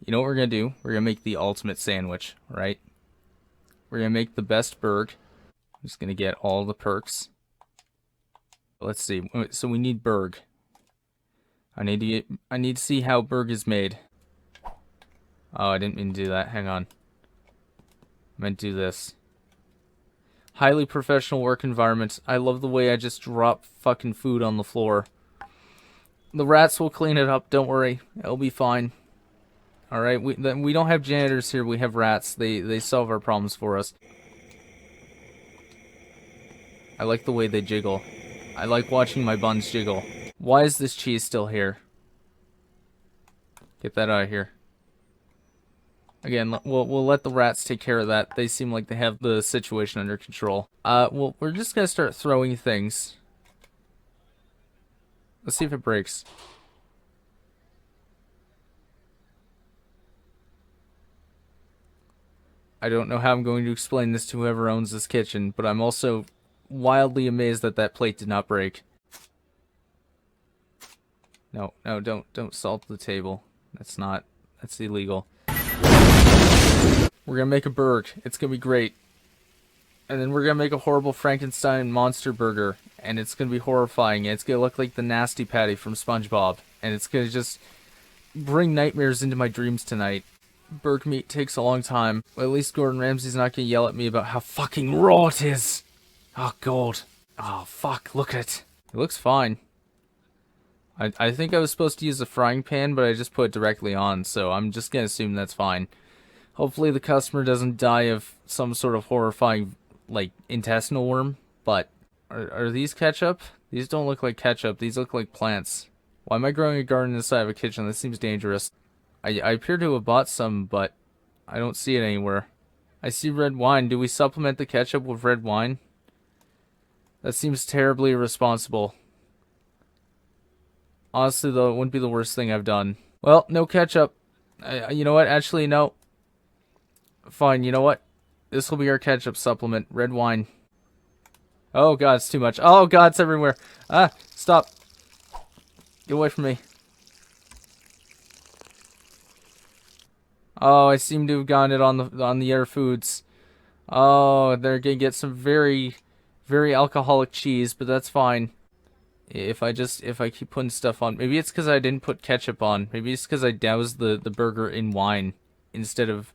You know what we're gonna do? We're gonna make the ultimate sandwich, right? We're gonna make the best burg. I'm just gonna get all the perks. Let's see. So we need burg. I need to see how burg is made. Oh, I didn't mean to do that. Hang on. I meant to do this. Highly professional work environment. I love the way I just drop fucking food on the floor. The rats will clean it up. Don't worry. It'll be fine. Alright, we don't have janitors here. We have rats. They solve our problems for us. I like the way they jiggle. I like watching my buns jiggle. Why is this cheese still here? Get that out of here. Again, we'll let the rats take care of that. They seem like they have the situation under control. Well, we're just gonna start throwing things. Let's see if it breaks. I don't know how I'm going to explain this to whoever owns this kitchen, but I'm also wildly amazed that that plate did not break. No, don't salt the table. That's illegal. We're gonna make a burg. It's gonna be great. And then we're gonna make a horrible Frankenstein monster burger. And it's gonna be horrifying. And it's gonna look like the Nasty Patty from SpongeBob. And it's gonna just bring nightmares into my dreams tonight. Burg meat takes a long time. Well, at least Gordon Ramsay's not gonna yell at me about how fucking raw it is. Oh, God. Oh, fuck. Look at it. It looks fine. I think I was supposed to use a frying pan, but I just put it directly on, so I'm just gonna assume that's fine. Hopefully the customer doesn't die of some sort of horrifying, like, intestinal worm. But, are these ketchup? These don't look like ketchup. These look like plants. Why am I growing a garden inside of a kitchen? This seems dangerous. I appear to have bought some, but I don't see it anywhere. I see red wine. Do we supplement the ketchup with red wine? That seems terribly irresponsible. Honestly, though, it wouldn't be the worst thing I've done. Well, no ketchup. You know what? Actually, no. Fine, you know what? This will be our ketchup supplement. Red wine. Oh, God, it's too much. Oh, God, it's everywhere. Ah, stop. Get away from me. Oh, I seem to have gotten it on the Air Foods. Oh, they're gonna get some very, very alcoholic cheese, but that's fine. If I keep putting stuff on, maybe it's because I didn't put ketchup on. Maybe it's because I doused the burger in wine instead of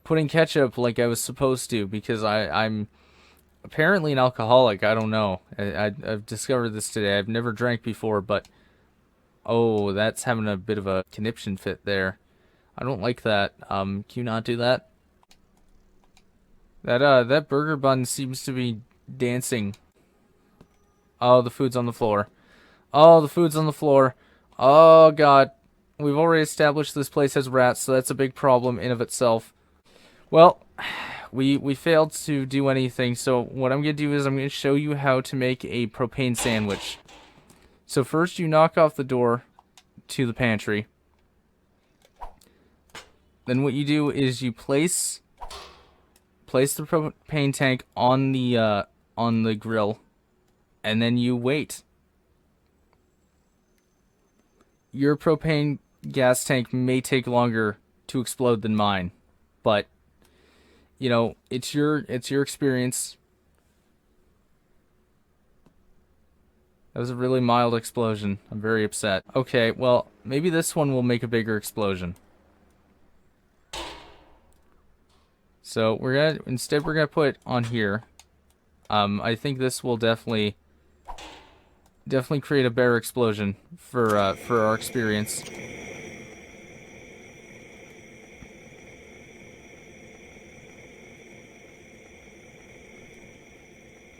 putting ketchup like I was supposed to. Because I'm apparently an alcoholic. I don't know. I've discovered this today. I've never drank before, but oh, that's having a bit of a conniption fit there. I don't like that. Can you not do that? That burger bun seems to be dancing. Oh, the food's on the floor. Oh, the food's on the floor. Oh, God. We've already established this place has rats, so that's a big problem in of itself. Well, we failed to do anything, so what I'm going to do is I'm going to show you how to make a propane sandwich. So first you knock off the door to the pantry. Then what you do is you place the propane tank on the grill, and then you wait. Your propane gas tank may take longer to explode than mine, but you know, it's your experience. That was a really mild explosion. I'm very upset. Okay, well, maybe this one will make a bigger explosion. So we're gonna put it on here. I think this will definitely create a better explosion for our experience.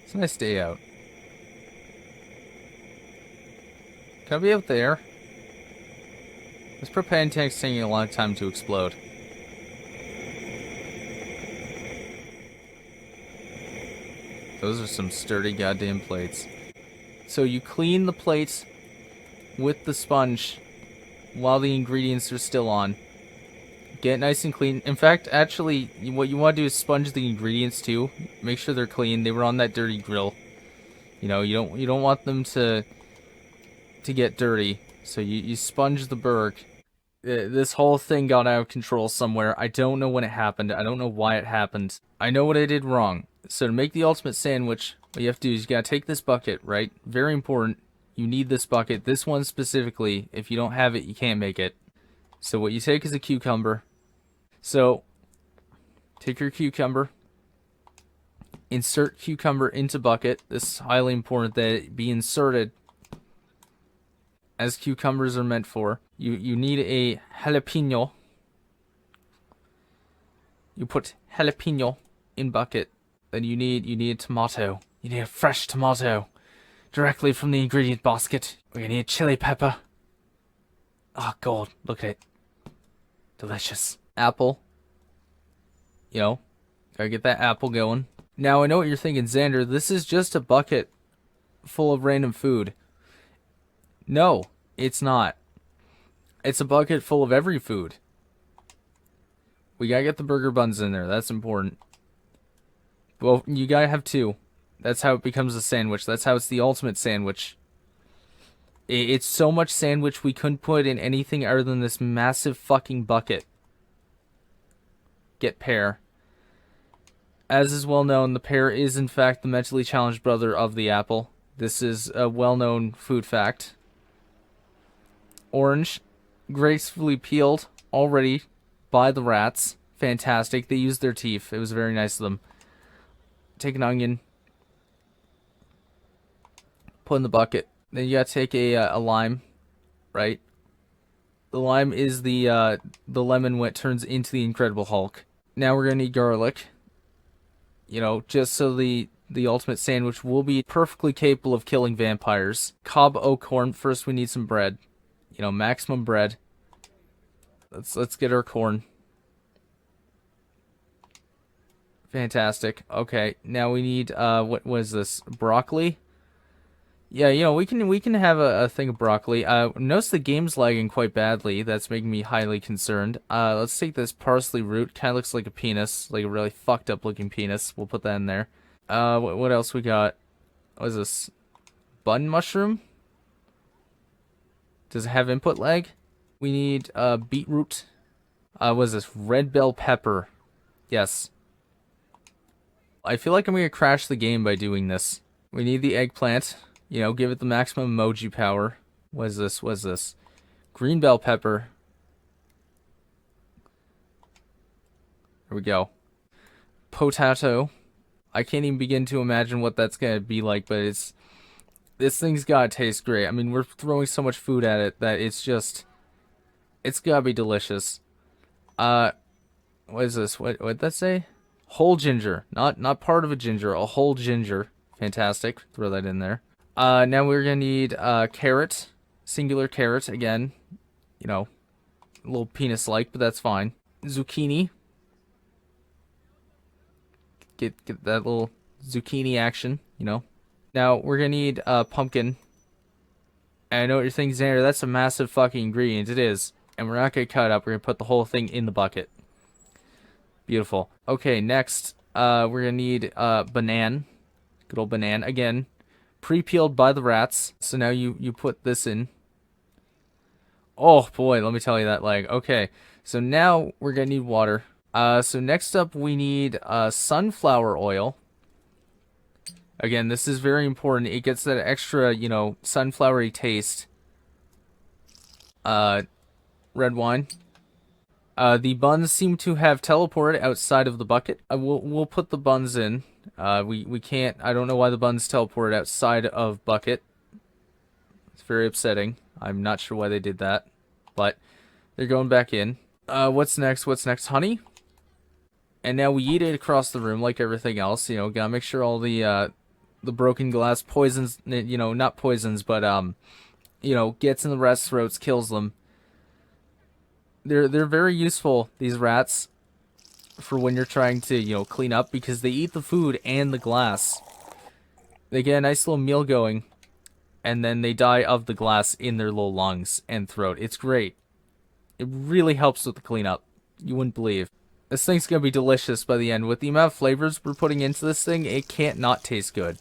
It's a nice day out. Can I be out there? This propane tank's taking a long time to explode. Those are some sturdy goddamn plates. So you clean the plates with the sponge while the ingredients are still on. Get it nice and clean. In fact, actually, what you want to do is sponge the ingredients too. Make sure they're clean. They were on that dirty grill. You know, you don't want them to get dirty. So you sponge the burg. This whole thing got out of control somewhere. I don't know when it happened. I don't know why it happened. I know what I did wrong. So to make the ultimate sandwich, what you have to do is you gotta take this bucket, right? Very important. You need this bucket. This one specifically. If you don't have it, you can't make it. So what you take is a cucumber. So, take your cucumber. Insert cucumber into bucket. This is highly important that it be inserted as cucumbers are meant for. You need a jalapeno. You put jalapeno in bucket. Then you need a tomato. You need a fresh tomato. Directly from the ingredient basket. We're gonna need chili pepper. Oh god, look at it. Delicious. Apple. You know, gotta get that apple going. Now I know what you're thinking, Xander. This is just a bucket full of random food. No, it's not. It's a bucket full of every food. We gotta get the burger buns in there. That's important. Well, you gotta have two. That's how it becomes a sandwich. That's how it's the ultimate sandwich. It's so much sandwich we couldn't put in anything other than this massive fucking bucket. Get pear. As is well known, the pear is in fact the mentally challenged brother of the apple. This is a well-known food fact. Orange, gracefully peeled already by the rats. Fantastic. They used their teeth. It was very nice of them. Take an onion. Put in the bucket. Then you gotta take a lime, right? The lime is the lemon when it turns into the Incredible Hulk. Now we're gonna need garlic. You know, just so the ultimate sandwich will be perfectly capable of killing vampires. Cob o' corn. First we need some bread. You know, maximum bread. Let's get our corn. Fantastic. Okay, now we need what was this? Broccoli? Yeah, you know, we can have a thing of broccoli. Notice the game's lagging quite badly. That's making me highly concerned. Let's take this parsley root. Kind of looks like a penis, like a really fucked up looking penis. We'll put that in there. What else we got? What is this? Button mushroom? Does it have input lag? We need beetroot. What is this? Red bell pepper. Yes. I feel like I'm gonna crash the game by doing this. We need the eggplant. You know, give it the maximum emoji power. What is this? What is this? Green bell pepper. There we go. Potato. I can't even begin to imagine what that's gonna be like, but this thing's gotta taste great. I mean, we're throwing so much food at it that it's gotta be delicious. What is this? What'd that say? Whole ginger. Not part of a ginger, a whole ginger. Fantastic. Throw that in there. Now we're gonna need carrot, singular carrot again. You know, a little penis-like, but that's fine. Zucchini. Get that little zucchini action. You know. Now we're gonna need pumpkin. And I know what you're thinking, Xander. That's a massive fucking ingredient. It is, and we're not gonna cut it up. We're gonna put the whole thing in the bucket. Beautiful. Okay, next we're gonna need banana. Good old banana again. Pre-peeled by the rats. So now you put this in. Oh boy, let me tell you that lag. Okay, so now we're gonna need water. So next up we need sunflower oil. Again, this is very important. It gets that extra, you know, sunflowery taste. Red wine. The buns seem to have teleported outside of the bucket. We'll put the buns in. We can't. I don't know why the buns teleported outside of bucket. It's very upsetting. I'm not sure why they did that, but they're going back in. What's next? What's next? Honey. And now we eat it across the room like everything else. You know, gotta make sure all the broken glass poisons. You know, not poisons, but you know, gets in the rats' throats, kills them. They're very useful, these rats, for when you're trying to, you know, clean up, because they eat the food and the glass. They get a nice little meal going, and then they die of the glass in their little lungs and throat. It's great. It really helps with the cleanup. You wouldn't believe. This thing's gonna be delicious by the end. With the amount of flavors we're putting into this thing, it can't not taste good.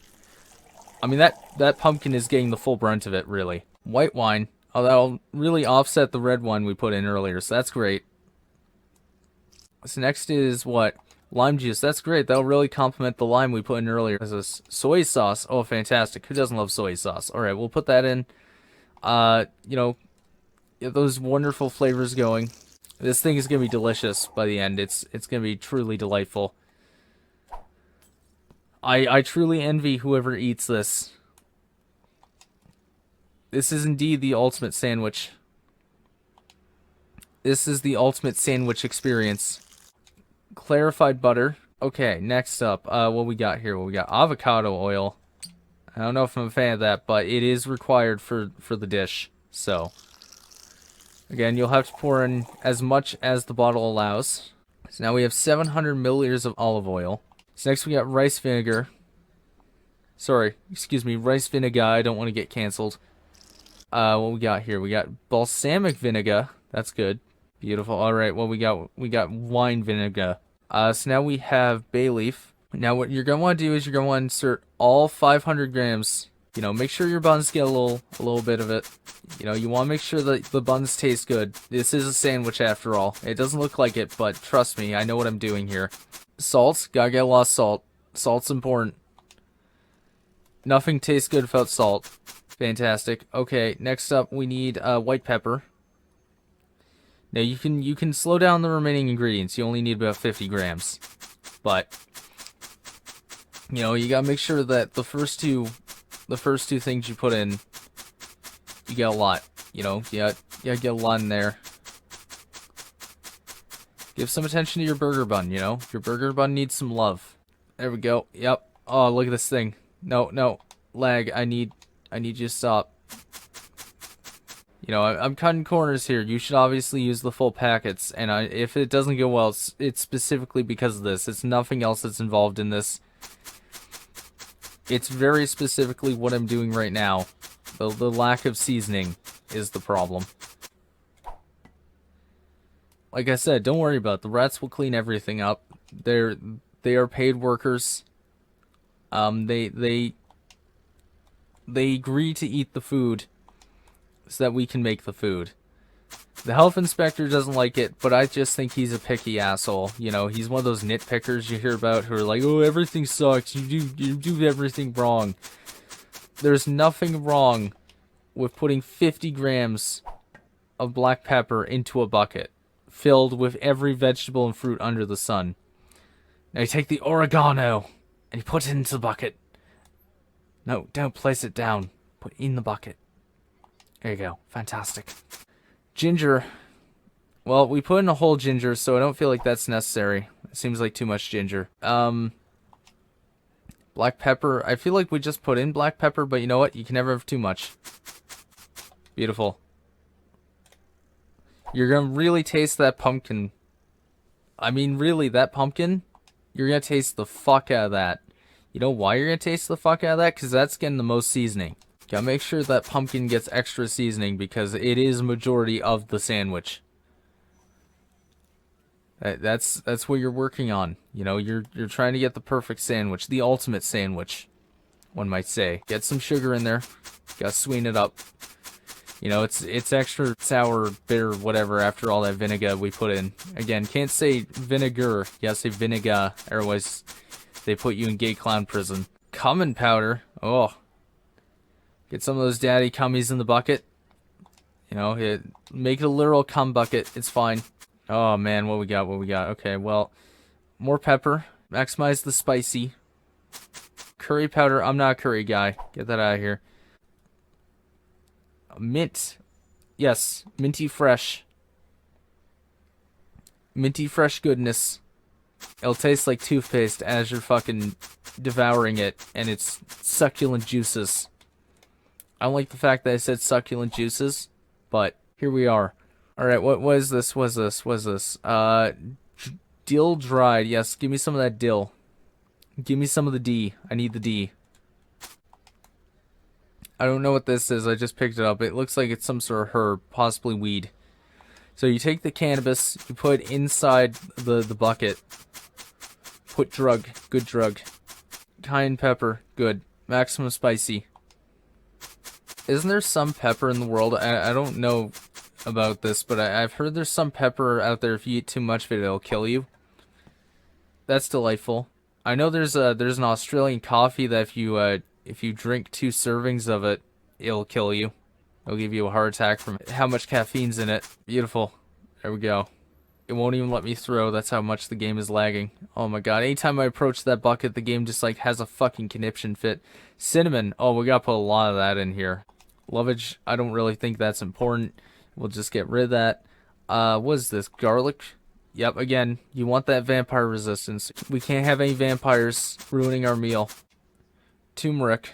I mean, that pumpkin is getting the full brunt of it, really. White wine. Oh, that'll really offset the red wine we put in earlier, so that's great. So next is what? Lime juice. That's great. That'll really complement the lime we put in earlier. This is soy sauce. Oh, fantastic. Who doesn't love soy sauce? All right, we'll put that in. You know, get those wonderful flavors going. This thing is going to be delicious by the end. It's going to be truly delightful. I truly envy whoever eats this. This is indeed the ultimate sandwich. This is the ultimate sandwich experience. Clarified butter. Okay, next up, what we got here? Well, we got avocado oil. I don't know if I'm a fan of that, but it is required for the dish. So, again, you'll have to pour in as much as the bottle allows. So now we have 700 milliliters of olive oil. So next we got rice vinegar. Sorry, excuse me, rice vinegar. I don't want to get canceled. What we got here? We got balsamic vinegar. That's good. Beautiful. All right, well, we got wine vinegar. So now we have bay leaf. Now what you're going to want to do is you're going to want to insert all 500 grams. You know, make sure your buns get a little bit of it. You know, you want to make sure that the buns taste good. This is a sandwich after all. It doesn't look like it, but trust me, I know what I'm doing here. Salt. Gotta get a lot of salt. Salt's important. Nothing tastes good without salt. Fantastic. Okay, next up we need white pepper. Now you can slow down the remaining ingredients. You only need about 50 grams. But you know, you gotta make sure that the first two things you put in, you get a lot. You know, you gotta get a lot in there. Give some attention to your burger bun, you know? Your burger bun needs some love. There we go. Yep. Oh, look at this thing. No. Lag. I need you to stop. You know, I'm cutting corners here. You should obviously use the full packets, and if it doesn't go well, it's specifically because of this. It's nothing else that's involved in this. It's very specifically what I'm doing right now. The lack of seasoning is the problem. Like I said, don't worry about it. The rats will clean everything up. They are paid workers. They agree to eat the food so that we can make the food. The health inspector doesn't like it, but I just think he's a picky asshole. You know, he's one of those nitpickers you hear about who are like, oh, everything sucks. You do everything wrong. There's nothing wrong with putting 50 grams of black pepper into a bucket filled with every vegetable and fruit under the sun. Now you take the oregano and you put it into the bucket. No, don't place it down. Put it in the bucket. There you go. Fantastic. Ginger. Well, we put in a whole ginger, so I don't feel like that's necessary. It seems like too much ginger. Black pepper. I feel like we just put in black pepper, but you know what? You can never have too much. Beautiful. You're gonna really taste that pumpkin. I mean, really, that pumpkin, you're gonna taste the fuck out of that. You know why you're gonna taste the fuck out of that? Because that's getting the most seasoning. Gotta make sure that pumpkin gets extra seasoning because it is a majority of the sandwich. That's what you're working on. You know, you're trying to get the perfect sandwich, the ultimate sandwich, one might say. Get some sugar in there. Gotta sweeten it up. You know, it's extra sour, bitter, whatever after all that vinegar we put in. Again, can't say vinegar. You gotta say vinegar, otherwise they put you in gay clown prison. Cumin powder. Oh. Get some of those daddy cummies in the bucket. You know, make it a literal cum bucket. It's fine. Oh, man, what we got? Okay, well, more pepper. Maximize the spicy. Curry powder. I'm not a curry guy. Get that out of here. Mint. Yes, minty fresh. Minty fresh goodness. It'll taste like toothpaste as you're fucking devouring it, and it's succulent juices. I don't like the fact that I said succulent juices, but here we are. Alright, what is this? Dill dried. Yes, give me some of that dill. Give me some of the D. I need the D. I don't know what this is. I just picked it up. It looks like it's some sort of herb, possibly weed. So you take the cannabis, you put it inside the bucket. Put drug. Good drug. Cayenne pepper. Good. Maximum spicy. Isn't there some pepper in the world? I don't know about this, but I've heard there's some pepper out there. If you eat too much of it, it'll kill you. That's delightful. I know there's an Australian coffee that if you drink 2 servings of it, it'll kill you. It'll give you a heart attack from how much caffeine's in it. Beautiful. There we go. It won't even let me throw. That's how much the game is lagging. Oh my god. Anytime I approach that bucket, the game just like has a fucking conniption fit. Cinnamon. Oh, we gotta put a lot of that in here. Lovage. I don't really think that's important. We'll just get rid of that. What is this? Garlic? Yep, again, you want that vampire resistance. We can't have any vampires ruining our meal. Turmeric.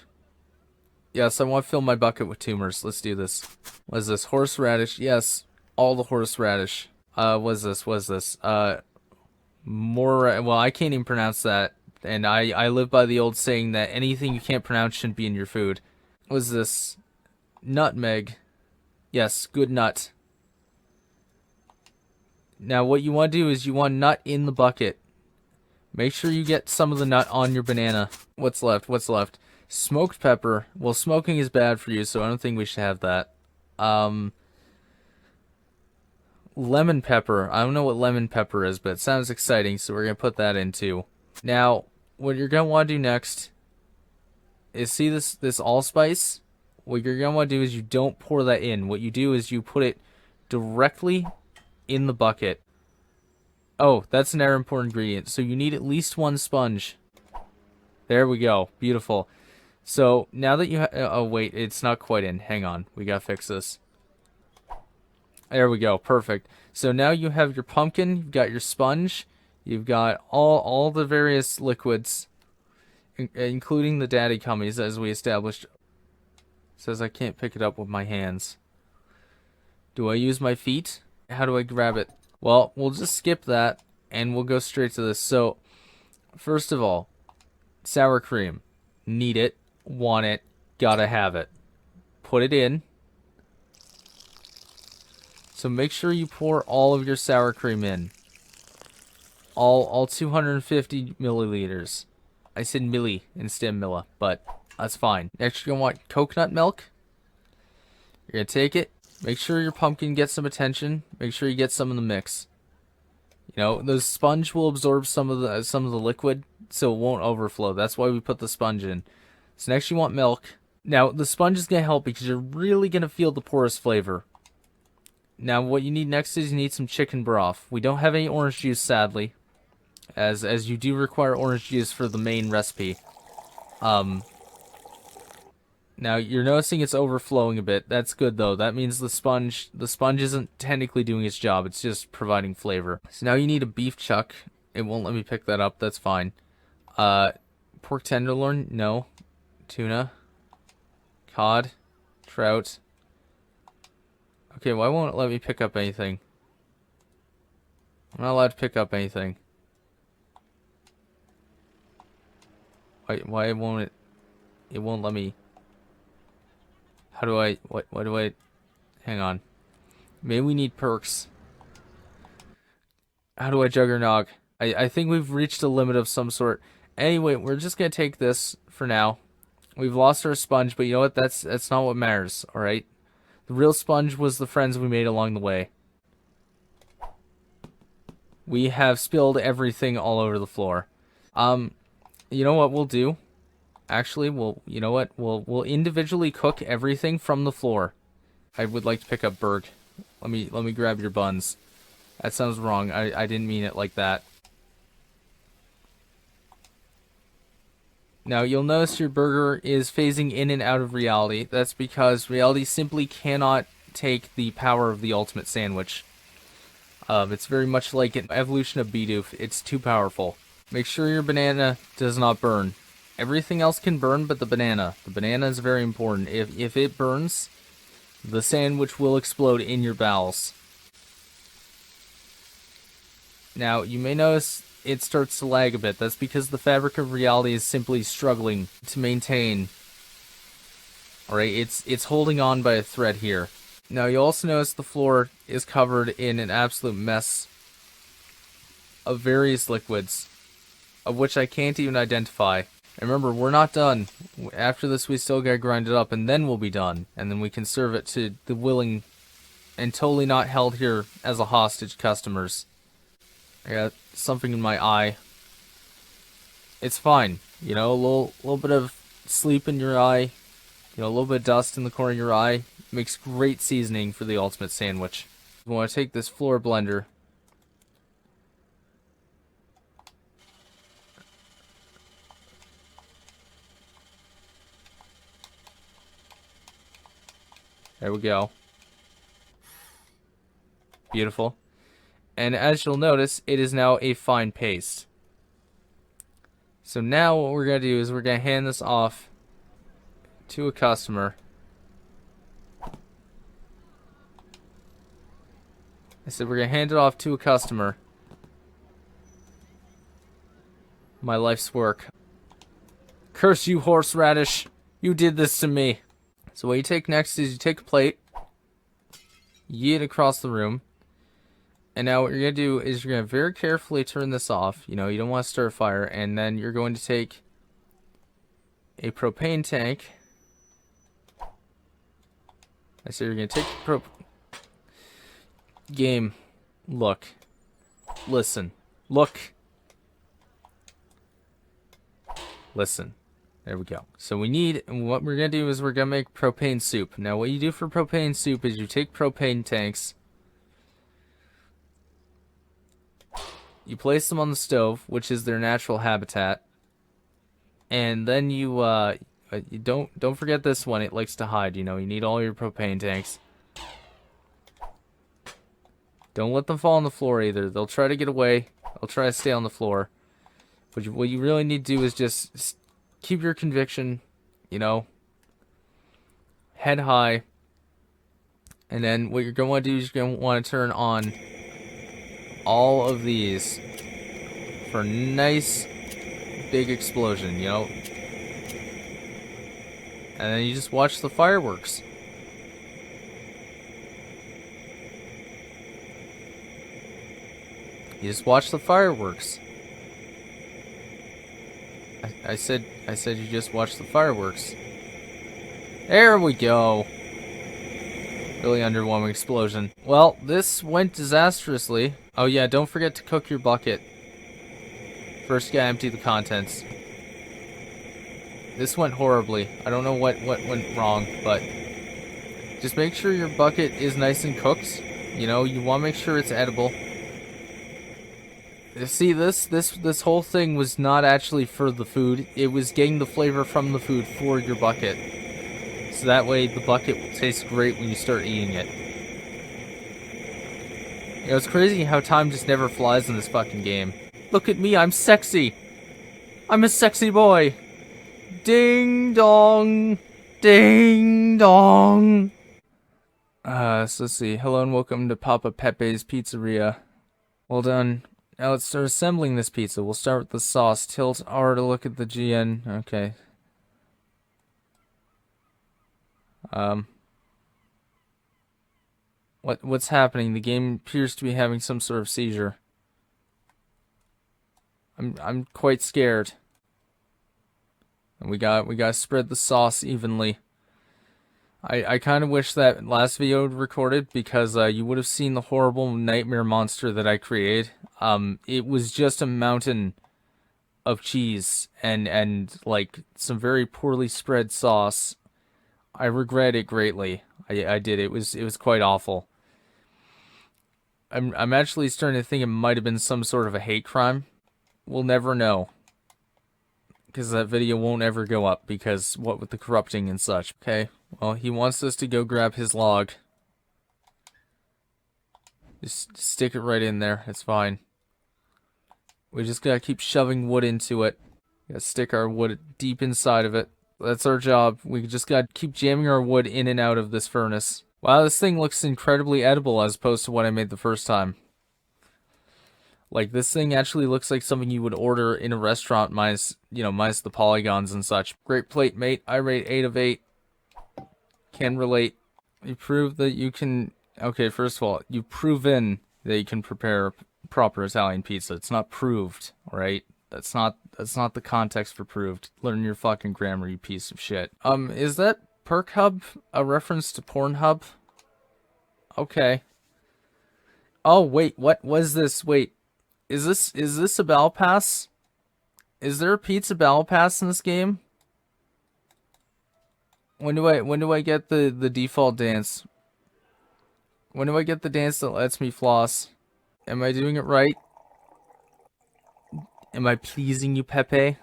Yes, I want to fill my bucket with tumors. Let's do this. What is this? Horseradish. Yes, all the horseradish. What is this? What is this? More. Well, I can't even pronounce that. And I live by the old saying that anything you can't pronounce shouldn't be in your food. What is this? Nutmeg. Yes, good nut. Now, what you want to do is you want nut in the bucket. Make sure you get some of the nut on your banana. What's left? What's left? Smoked pepper. Well, smoking is bad for you, so I don't think we should have that. Lemon pepper. I don't know what lemon pepper is, but it sounds exciting, so we're going to put that in too. Now, what you're going to want to do next is see this allspice? What you're going to want to do is you don't pour that in. What you do is you put it directly in the bucket. Oh, that's another important ingredient. So you need at least 1 sponge. There we go. Beautiful. So now that you oh wait, it's not quite in. Hang on. We gotta fix this. There we go. Perfect. So now you have your pumpkin, you've got your sponge, you've got all the various liquids, including the daddy gummies, as we established. It says I can't pick it up with my hands. Do I use my feet? How do I grab it? Well, we'll just skip that, and we'll go straight to this. So, first of all, sour cream. Need it, want it, gotta have it. Put it in. So make sure you pour all of your sour cream in. All 250 milliliters. I said milli instead of milla, but that's fine. Next, you're gonna want coconut milk. You're gonna take it. Make sure your pumpkin gets some attention. Make sure you get some of the mix. You know, the sponge will absorb some of the liquid, so it won't overflow. That's why we put the sponge in. So next you want milk. Now, the sponge is going to help because you're really going to feel the porous flavor. Now, what you need next is you need some chicken broth. We don't have any orange juice, sadly, as you do require orange juice for the main recipe. Now, you're noticing it's overflowing a bit. That's good, though. That means the sponge isn't technically doing its job. It's just providing flavor. So now you need a beef chuck. It won't let me pick that up. That's fine. Pork tenderloin? No. Tuna. Cod. Trout. Okay, why won't it let me pick up anything? I'm not allowed to pick up anything. Why won't it? It won't let me... How do I... What do I... Hang on. Maybe we need perks. How do I juggernog? I think we've reached a limit of some sort. Anyway, we're just going to take this for now. We've lost our sponge, but you know what? That's not what matters, alright? The real sponge was the friends we made along the way. We have spilled everything all over the floor. You know what we'll do? Actually, you know what? We'll individually cook everything from the floor. I would like to pick up Berg. Let me grab your buns. That sounds wrong. I didn't mean it like that. Now, you'll notice your burger is phasing in and out of reality. That's because reality simply cannot take the power of the ultimate sandwich. It's very much like an evolution of Bidoof. It's too powerful. Make sure your banana does not burn. Everything else can burn, but the banana. The banana is very important. If it burns, the sandwich will explode in your bowels. Now, you may notice it starts to lag a bit. That's because the fabric of reality is simply struggling to maintain. Alright, it's holding on by a thread here. Now, you'll also notice the floor is covered in an absolute mess of various liquids, of which I can't even identify. And remember, we're not done. After this, we still gotta grind it up, and then we'll be done. And then we can serve it to the willing and totally not held here as a hostage customers. I got something in my eye. It's fine. You know, a little bit of sleep in your eye. You know, a little bit of dust in the corner of your eye. Makes great seasoning for the ultimate sandwich. We want to take this floor blender. There we go. Beautiful. And as you'll notice, it is now a fine paste. So now what we're going to do is we're going to hand this off to a customer. I said we're going to hand it off to a customer. My life's work. Curse you, horseradish. You did this to me. So what you take next is you take a plate. Yeet it across the room. And now what you're going to do is you're going to very carefully turn this off. You know, you don't want to stir fire. And then you're going to take a propane tank. I said you're going to take game. Look. Listen. Look. Listen. There we go. So we need, what we're going to do is we're going to make propane soup. Now what you do for propane soup is you take propane tanks. You place them on the stove, which is their natural habitat. And then you don't forget this one. It likes to hide, you know. You need all your propane tanks. Don't let them fall on the floor either. They'll try to get away. They'll try to stay on the floor. But what you really need to do is just keep your conviction, you know, head high. And then what you're going to want to do is you're going to want to turn on all of these for a nice big explosion, you know. And then you just watch the fireworks. You just watch the fireworks. I said you just watch the fireworks. There we go. Really underwhelming explosion. Well, this went disastrously. Oh yeah, don't forget to cook your bucket. First you gotta empty the contents. This went horribly. I don't know what went wrong, but just make sure your bucket is nice and cooked. You know, you want to make sure it's edible. See, this whole thing was not actually for the food. It was getting the flavor from the food for your bucket. So that way the bucket will taste great when you start eating it. You know, it's crazy how time just never flies in this fucking game. Look at me, I'm sexy. I'm a sexy boy. Ding dong. Ding dong. So let's see. Hello and welcome to Papa Pepe's Pizzeria. Well done. Now let's start assembling this pizza. We'll start with the sauce. Tilt R to look at the GN. Okay. What's happening? The game appears to be having some sort of seizure. I'm quite scared. And we gotta spread the sauce evenly. I kind of wish that last video had recorded because you would have seen the horrible nightmare monster that I created. It was just a mountain of cheese and like some very poorly spread sauce. I regret it greatly. I did. It was quite awful. I'm actually starting to think it might have been some sort of a hate crime. We'll never know. Because that video won't ever go up because what with the corrupting and such. Okay, well, he wants us to go grab his log. Just stick it right in there. It's fine. We just gotta keep shoving wood into it. Gotta stick our wood deep inside of it. That's our job. We just gotta keep jamming our wood in and out of this furnace. Wow, this thing looks incredibly edible as opposed to what I made the first time. Like, this thing actually looks like something you would order in a restaurant minus the polygons and such. Great plate, mate. I rate 8 of 8. Can relate. You prove that you can... Okay, first of all, you've proven that you can prepare proper Italian pizza. It's not proved, alright? That's not the context for proved. Learn your fucking grammar, you piece of shit. Is that Perk Hub a reference to Pornhub? Okay. Oh wait, what was this? Wait. Is this a battle pass? Is there a pizza battle pass in this game? When do I get the default dance? When do I get the dance that lets me floss? Am I doing it right? Am I pleasing you, Pepe?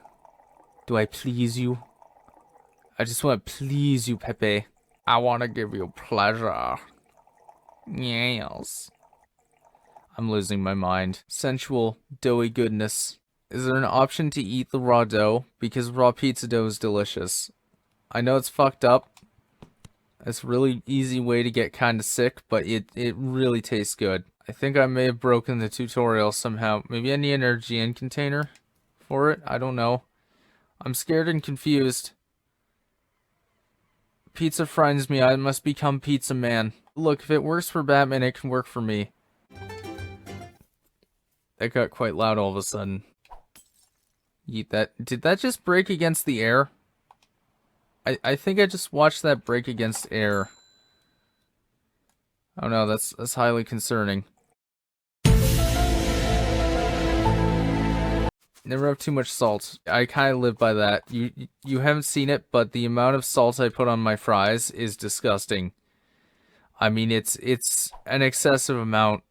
Do I please you? I just want to please you, Pepe. I want to give you pleasure. Yes. I'm losing my mind. Sensual, doughy goodness. Is there an option to eat the raw dough? Because raw pizza dough is delicious. I know it's fucked up. It's a really easy way to get kind of sick, but it really tastes good. I think I may have broken the tutorial somehow. Maybe I need an energy container for it? I don't know. I'm scared and confused. Pizza frightens me. I must become Pizza Man. Look, if it works for Batman, it can work for me. That got quite loud all of a sudden. Eat that. Did that just break against the air? I think I just watched that break against air. Oh no, that's highly concerning. Never have too much salt. I kind of live by that. You haven't seen it, but the amount of salt I put on my fries is disgusting. I mean, it's an excessive amount,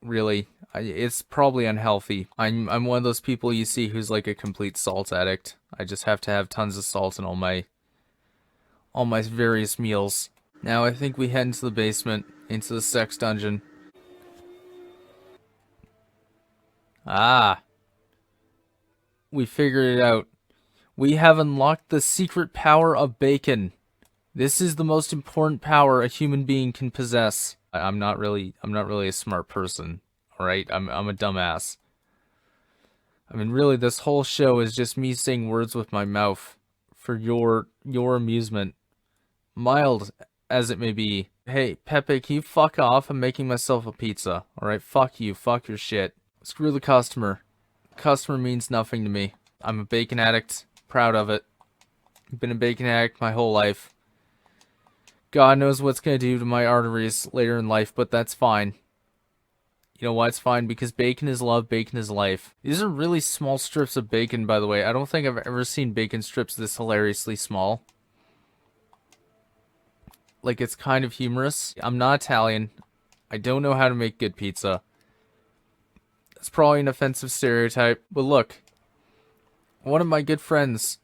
really. It's probably unhealthy. I'm one of those people you see who's like a complete salt addict. I just have to have tons of salt in all my various meals. Now I think we head into the basement, into the sex dungeon. Ah. We figured it out. We have unlocked the secret power of bacon. This is the most important power a human being can possess. I'm not really a smart person, alright? I'm a dumbass. I mean, really, this whole show is just me saying words with my mouth for your amusement. Mild as it may be. Hey, Pepe, can you fuck off? I'm making myself a pizza. Alright, fuck you. Fuck your shit. Screw the customer. Customer means nothing to me. I'm a bacon addict. Proud of it. I've been a bacon addict my whole life. God knows what's gonna do to my arteries later in life, but that's fine. You know why it's fine? Because bacon is love, bacon is life. These are really small strips of bacon, by the way. I don't think I've ever seen bacon strips this hilariously small. Like, it's kind of humorous. I'm not Italian. I don't know how to make good pizza. It's probably an offensive stereotype, but look. One of my good friends,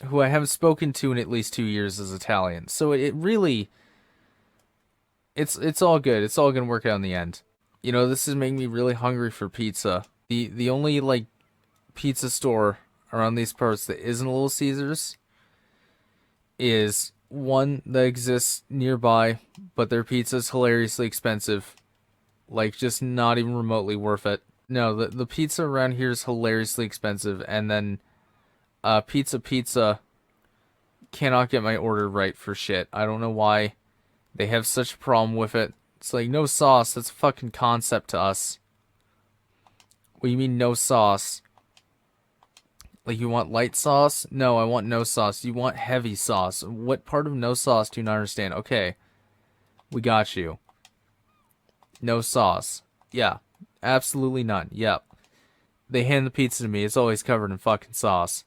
who I haven't spoken to in at least 2 years, is Italian. So it really... It's all good. It's all gonna work out in the end. You know, this is making me really hungry for pizza. The only, like, pizza store around these parts that isn't a Little Caesars is one that exists nearby, but their pizza's hilariously expensive. Like, just not even remotely worth it. No, the pizza around here is hilariously expensive, and then Pizza cannot get my order right for shit. I don't know why they have such a problem with it. It's like, no sauce, that's a fucking concept to us. What do you mean, no sauce? Like, you want light sauce? No, I want no sauce. You want heavy sauce. What part of no sauce do you not understand? Okay, we got you. No sauce. Yeah, absolutely none. Yep. They hand the pizza to me. It's always covered in fucking sauce.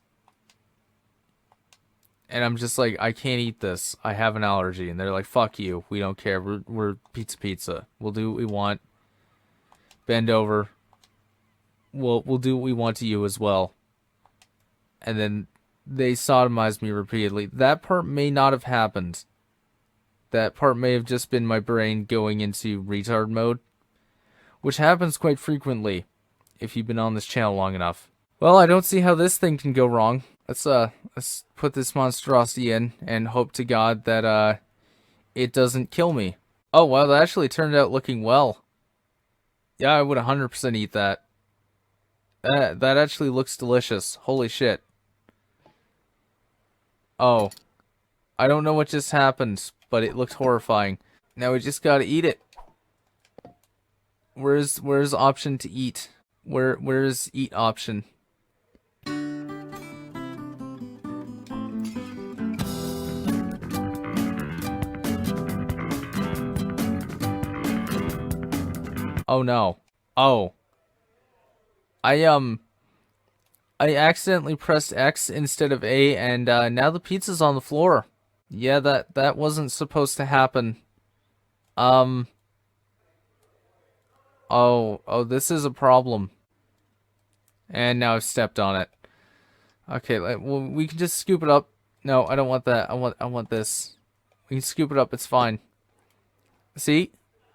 And I'm just like, I can't eat this. I have an allergy. And they're like, fuck you. We don't care. We're pizza. We'll do what we want. Bend over. We'll do what we want to you as well. And then they sodomize me repeatedly. That part may not have happened. That part may have just been my brain going into retard mode. Which happens quite frequently if you've been on this channel long enough. Well, I don't see how this thing can go wrong. Let's put this monstrosity in and hope to God that it doesn't kill me. Oh, wow, that actually turned out looking well. Yeah, I would 100% eat that. That actually looks delicious. Holy shit. Oh. I don't know what just happened, but it looked horrifying. Now we just gotta eat it. Where's option to eat? Where's eat option? Oh no. Oh. I I accidentally pressed X instead of A, and now the pizza's on the floor. Yeah, that wasn't supposed to happen. Um. Oh, this is a problem. And now I've stepped on it. Okay, well, we can just scoop it up. No, I don't want that. I want this. We can scoop it up. It's fine. See?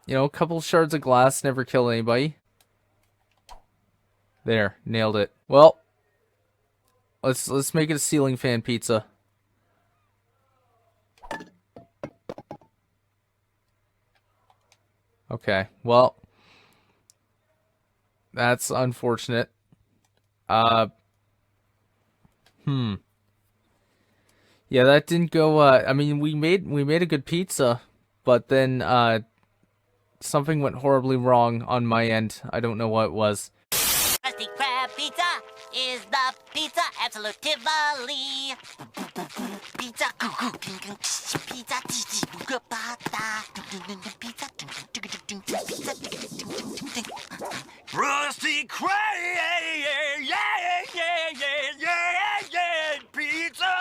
You know, a couple shards of glass never kill anybody. There, nailed it. Well, let's make it a ceiling fan pizza. Okay, well, that's unfortunate. Uh, hmm. Yeah, that didn't go. I mean, we made a good pizza, but then something went horribly wrong on my end. I don't know what it was. Krusty Krab pizza is the pizza absolutely. Pizza, pizza, Krusty Krab, yeah, pizza.